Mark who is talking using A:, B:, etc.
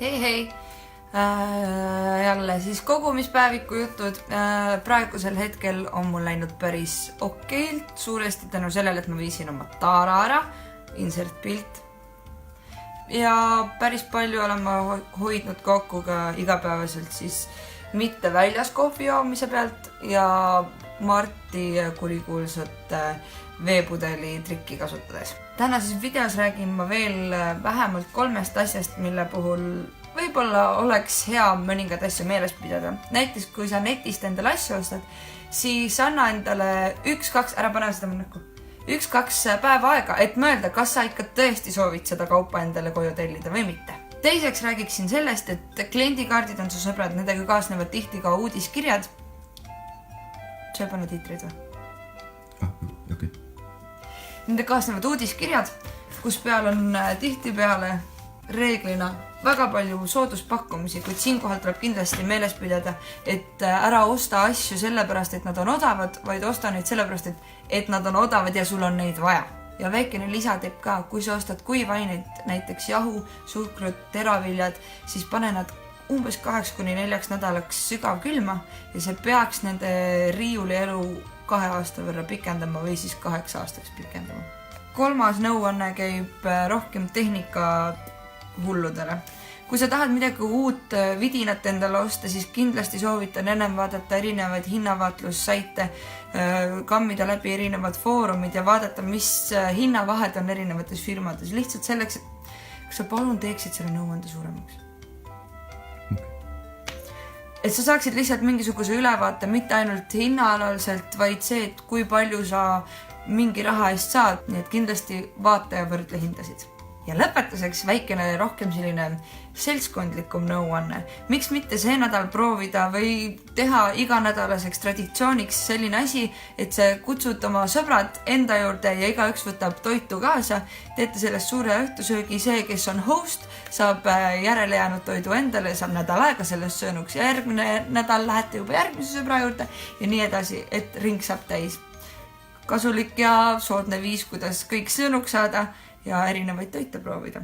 A: Hei! Jälle siis kogumispäeviku jutud. Praegusel hetkel on mul läinud päris okeilt, suuresti tänu sellele, et ma viisin oma taara ära, insert pilt. Ja päris palju olen ma hoidnud kokku ka igapäevaselt siis mitte väljas kohvi joomise pealt ja Marti kurikuulsat veepudeli trikki kasutades. Tänases videos räägin ma veel vähemalt 3 asjast, mille puhul võib-olla oleks hea mõningad asju meeles pidada. Näiteks kui sa netist endale asju ostad, siis anna endale 1-2, ära pane seda mõnnaku, 1-2 päeva aega, et mõelda, kas sa ikka tõesti soovid seda kaupa endale koju tellida või mitte. Teiseks räägiksin sellest, et kliendikaardid on su sõbrad, nendega kaasnevad tihti ka uudiskirjad. Sa ei pane tiitreid või?
B: Okay.
A: Nende kaasnevad uudiskirjad, kus peal on tihtipeale reeglina väga palju sooduspakkumisi, kuid siinkohal tuleb kindlasti meeles pidada, et ära osta asju sellepärast, et nad on odavad, vaid osta neid sellepärast, et nad on odavad ja sul on neid vaja. Ja väikene lisatipp ka, kui sa ostad kuivaineid, näiteks jahu, suhkrut, teraviljad, siis pane nad umbes 2-4 nädalaks sügavkülma ja see peaks nende riiuli elu 2 aasta võrra pikendama või siis 8 aastaks pikendama. 3. nõuanne käib rohkem tehnika hulludele. Kui sa tahad midagi uut vidinat endale osta, siis kindlasti soovitan ennem vaadata erinevaid hinnavaatlussaite, kammida läbi erinevad foorumid ja vaadata, mis hinnavahed on erinevates firmades. Lihtsalt selleks, et sa palun teeksid selle nõuande suuremaks. Et sa saaksid lihtsalt mingisuguse ülevaate, mitte ainult hinnaalaliselt, vaid see, et kui palju sa mingi raha eest saad, nii et kindlasti vaata ja võrdle hindasid. Ja lõpetuseks väikene rohkem selline seltskondlikum nõuanne. Miks mitte see nädal proovida või teha iganädalaseks traditsiooniks selline asi, et sa kutsud oma sõbrad enda juurde ja igaüks võtab toitu kaasa, teete sellest suure õhtusöögi, see, kes on host, saab järele jäänud toidu endale, saab nädal aega sellest söönuks ja järgmine nädal lähete juba järgmise sõbra juurde ja nii edasi, et ring saab täis. Kasulik ja soodne viis, kuidas kõik söönuks saada ja erinevaid toite proovida.